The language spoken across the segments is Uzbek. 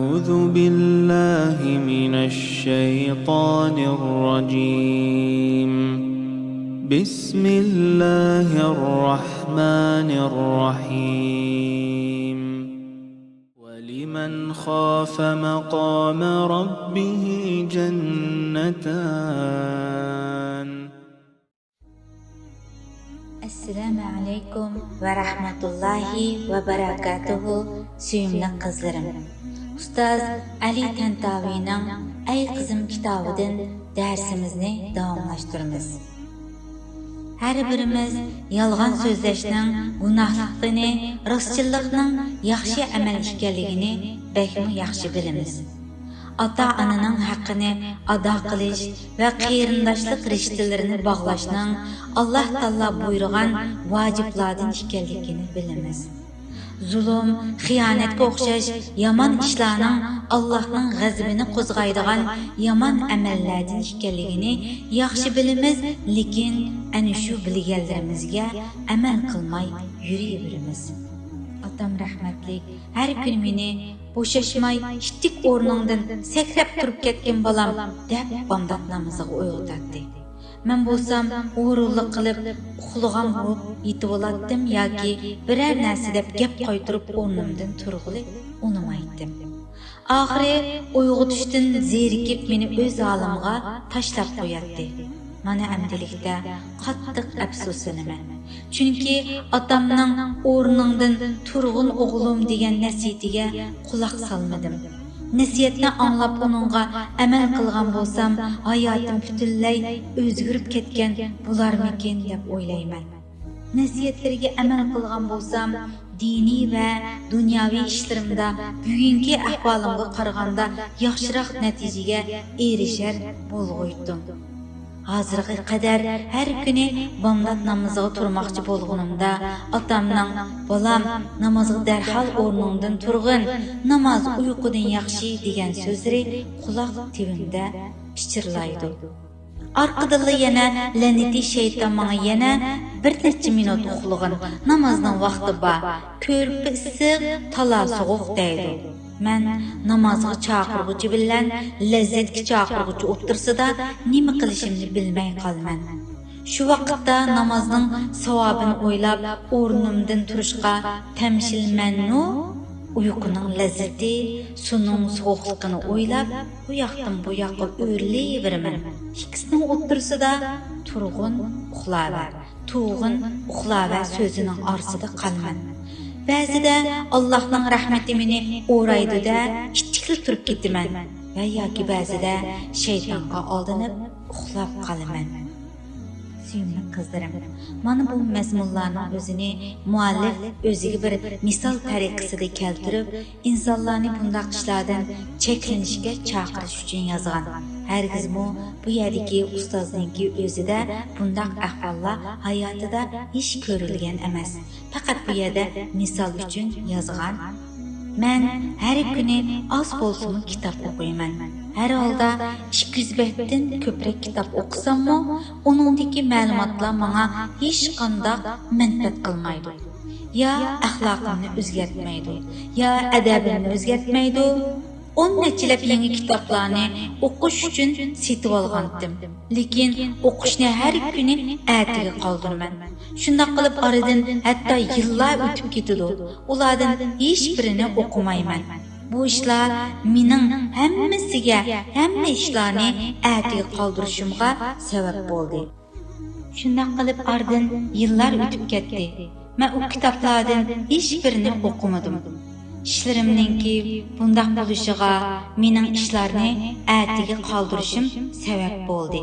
أعوذ بالله من الشيطان الرجيم. بسم الله الرحمن الرحيم. ولمن خاف مقام ربه جنتان. Assalamu alaikum ve rahmetullahi ve berekatuhu süyümlü kızlarım. Ustaz Ali Tantavi'nin Ey Kızım kitabıdan dersimizni davamlaştırırız. Her birimiz yalgan sözleşinin günahlıqını, rastçılıqның yaxşı əməl işgənligini bəkmi yaxşı bilimiz. Ata-ananın haqqını ada qilish və qeyrindaşlıq riştələrini bağlaşның Allah Taala buyurğan vaciblardan ikənligini bilimiz. Zulüm, xiyanətə oxşaş yaman işlərinin Allah'ın qəzbini qozğaydıgan yaman əməllərdən ikənligini yaxşı bilimiz, lekin ana shu bilganlarimizga amal qilmay yurayveramiz. Atam rahmatlik her gün meni boşaşmay iştik o'rningdan sakrab turib ketgan bolam deb bomdod namoziga uyg'otadi. Men bo'lsam o'g'irlik qilib uxlagan bo'lib yetib olatdim yoki biror narsa deb gap qaytirib o'rnimdan turg'ili unamaydim. Oxiri uyg'otishdan zerikib meni o'z holimga tashlab qo'yadi. Mana amdilikda qattiq afsuslanaman. Chunki otamning o'rningdan turg'un o'g'lim degan nasihatiga quloq solmadim. Nasihatni anglab uningga amal qilgan bo'lsam, hayotim butunlay o'zgarib ketgan bo'larmikin deb o'ylayman. Nasihatlariga amal qilgan bo'lsam, diniy va dunyoviy ishlarimda bugungi ahvolimga qaraganda yaxshiroq natijaga erishar bo'lg'oydim. Hazırga kadar her günü bomdod namoziga turmoqchi bo'lganimda otamning "Bolam, namozga darhol o'rningdan turg'in, namoz uyqudan yaxshi" degan so'zlari quloq tibimda pichirlaydi. Arqadan yana la'nati shayton menga yana bir necha minut uxlag'in, namozning vaqti bor, ko'rpi issiq, tala sovuq deydi. Men namozga chaqirg'uchi bilan lazzatga chaqirg'uchi o'tirsida nima qilishimni bilmay qolman. Shu vaqtda namozning savobini o'ylab o'rnimdan turishga tamshilmannu, uyquning lazzati, suning sovuqligini o'ylab bu yoqdan bu yoqqa o'rlayveraman. Ikkisining o'tirsida turg'un uxlaver, tug'in uxlaver so'zining orasida qolman. Ba'zida Allohning rahmati meni o'raydi-da, ittikilib turib ketaman va yoki ba'zida shaytonga aldanib uxlab qolaman. Suyimli qizlarim, mana bu mazmunlarning o'zini muallif o'ziga bir misol tariqasida keltirib, insonlarni bunday ishlardan cheklanishga chaqirish uchun yozgan. Hargizmi bu yerdagi ustozninki o'zida bunday ahvollar hayotida hech ko'rilgan emas. Faqat bu yerda misol uchun yozgan. Men har kuni oz bo'lsa kitob o'qiyman. Her holda 200 betdan ko'proq kitob o'qisammi, uningdagi ma'lumotlar menga hech qanday manfaat qilmaydi. Ya axloqimni o'zgartmaydi, ya adabimni o'zgartmaydi. 10 nechilab yangi kitoblarni o'qish uchun setib olgandim. Lekin o'qishni har kuni ertaga qoldirman. Shunday qilib oradan hatto yillar o'tib ketadi. Ulardan hech birini o'qimayman. Bu ishlar mening hamma ishlarni ertaga qoldirishimga sabab bo'ldi. Shunday qilib oradan yillar o'tib ketdi. Men u kitoblardan hech birini o'qimadim. İşlerimninki bunday bo'lishiga mening ishlarni ertaga qoldirishim sabab bo'ldi.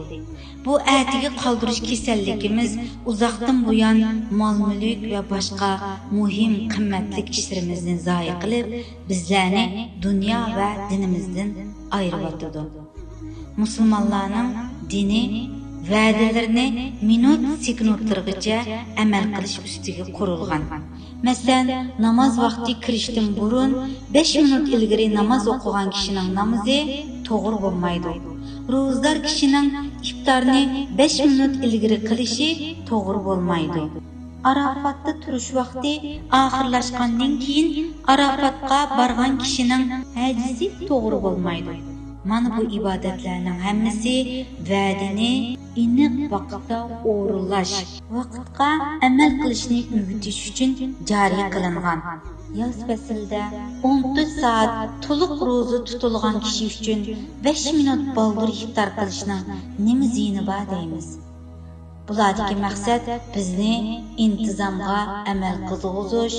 Bu ertaga qoldirish kasalligimiz uzoqdan buyon mol-mulk va boshqa muhim qimmatli ishlarimizni zoya qilib, bizlarni dunyo va dinimizdan ayirib Musulmonlarning dini va'dalarini minut sekundlargacha amal qilish ustiga qurilgan. Masalan, namoz vaqti kirishdan burun 5 minut ilgari namoz o'qigan kishining namozi to'g'ri bo'lmaydi. Ro'zdor kishining iftorni 5 minut ilgari qilishi to'g'ri bo'lmaydi. Arafatda turish vaqti oxirlashgandan keyin Arafatga borgan kishining hajisi to'g'ri bo'lmaydi. Mana bu ibodatlarning hammasi va'dini aniq vaqtda o'rinlash, vaqtga amal qilishni o'rgatish uchun joriy qilingan. Yoz faslida 14 soat to'liq ro'za tutilgan kishi uchun 5 minut baldur iftor qilishning nima ziyni bor deymiz. Bulardagi maqsad bizni intizomga amal qilg'izish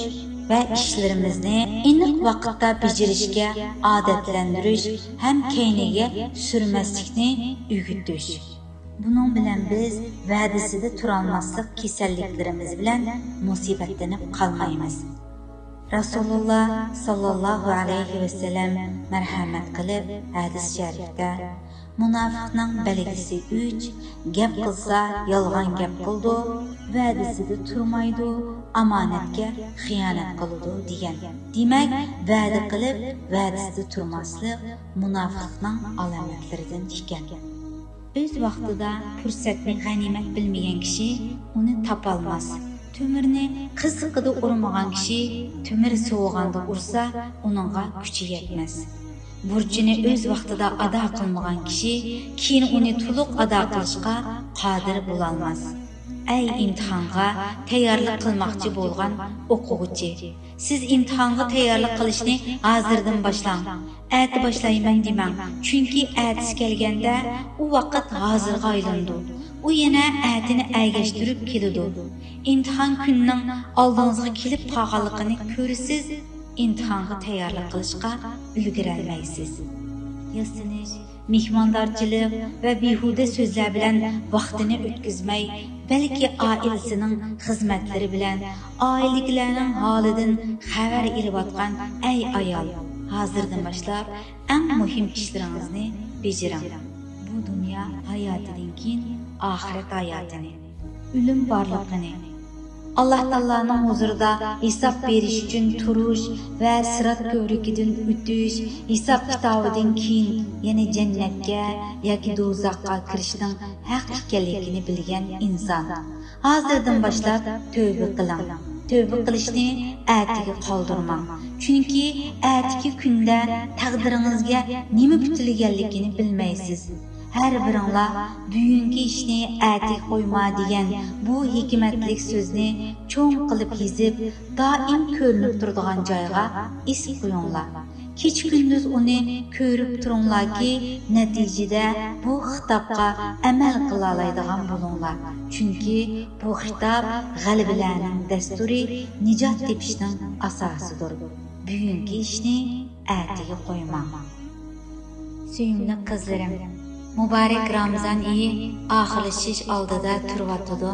va ishlarimizni aniq vaqtda bajarishga odatlantirish ham keyniga surmaslikni o'rgatish. Bunun bilan biz va'dasida turolmaslik kasalliklarimiz bilan musibatlanib qolmaymiz. Rasululloh sallallohu alayhi va sallam marhamat qilib hadis sharifda munofiqning belgisi 3, gap qilsa yolg'on gap qildi, va'dasida turmaydi, omonatga xiyonat qiladi degan. Demak, va'da qilib va'dasida turmaslik munofiqning alomatlaridan ekan. O'z vaqtida fursatni g'animat bilmagan kishi uni topolmas. Tömürni qiziqida urmagan kishi tömür soğuganda ursa onunğa kuchi yetmez. Burcini o'z vaqtida ado qilmagan kishi keyin uni to'liq ado qilishga qodir bo'lolmas. Ey imtihonga tayyorlik qilmoqchi bo'lgan o'quvchi, siz imtihonga tayyorlik qilishni hozirdan boshlang. Ati boshlayman demang, chunki atisi kelganda u vaqt hozirga aylandi. U yana atini aygashtirib keladi. İmtihan kunning oldingizga kelib qolganligini ko'rsiz, imtihonga tayyorlik qilishga ulgurolmaysiz. Yasinish, mehmondorchilik va behuda so'zlar bilan vaqtini o'tkazmay, balki oilasining xizmatlari bilan, oilalarning holidan xabar olib ey ayol, hozirdan boshlab eng muhim ishlaringizni bajaring. Bu dunyo hayotidan keyin oxirat hayotini, o'lim borligini, Allah Taalaning huzurida hisob berish uchun turish va sirat ko'rigidan o'tish, hisob kitobidan keyin yana jannatga yoki do'zaxga kirishning haq ekanligini bilgan inson hozirdan boshlab tövbe qiling. Tövbe qilishni atiga qoldirmang. Chunki atiki kunda taqdiringizga nima kutilganligini bilmaysiz. Her biringlar bugungi ishni atiga qo'yma degan bu hikmatlik so'zni cho'ng qilib yezib, doim ko'rinib turadigan joyga isib qo'yinglar. Kech kunduz uni ko'rib turinglarki, natijada bu xitobga amal qila oladigan bo'linglar. Chunki bu xitob g'alabalarning dasturi, nijot tepishning asosidir. Bugungi ishni atiga qo'ymang. Suyimli qizlarim, Mübarek Ramazan iyi oxirlashish oldida turibdi.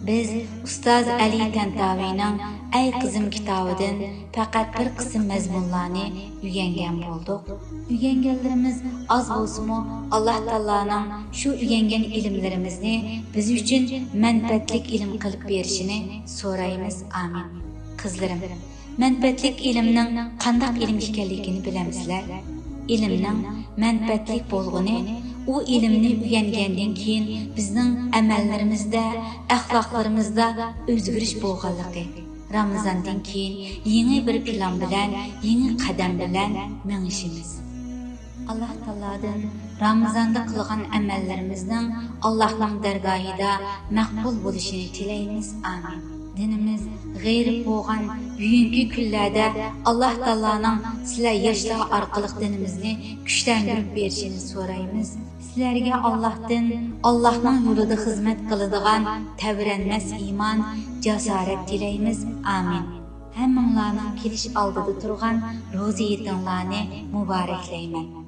Biz Ustoz Ali Tantavining Ey qizim kitobidan faqat bir qism mazmunlarni o'rgangan bo'ldik. O'rganganlarimiz oz bo'lsa-mu, Alloh taolaning shu o'rgangan ilmlarimizni biz uchun manfaatli ilm qilib berishini so'raymiz. Amin. Qizlarim, manfaatli ilmning qanday ilm ekanligini bilamsizlar? Ilmning manfaatli bo'lg'ini u ilmni o'rgangandan keyin bizning amallarimizda, axloqlarimizda o'zgarish bo'lganligi. Ramazondan keyin yangi bir plan bilan, yangi qadam bilan mengishimiz. Alloh taoladan Ramazonda qilgan amallarimizning Allohning dargohida maqbul bo'lishini tilaymiz. Amin. Dinimiz g'ayrib bo'lgan bugungi kunlarda Alloh taolaning sizlar yoshlar orqali dinimizni kuchlantirib berishini so'raymiz. Sizlarga Allohning yo'lida xizmat qiladigan tavranmas iymon, jasorat tilaymiz. Amin. Hammanglarning kelish oldida turgan ro'za yetinglarni muboraklayman.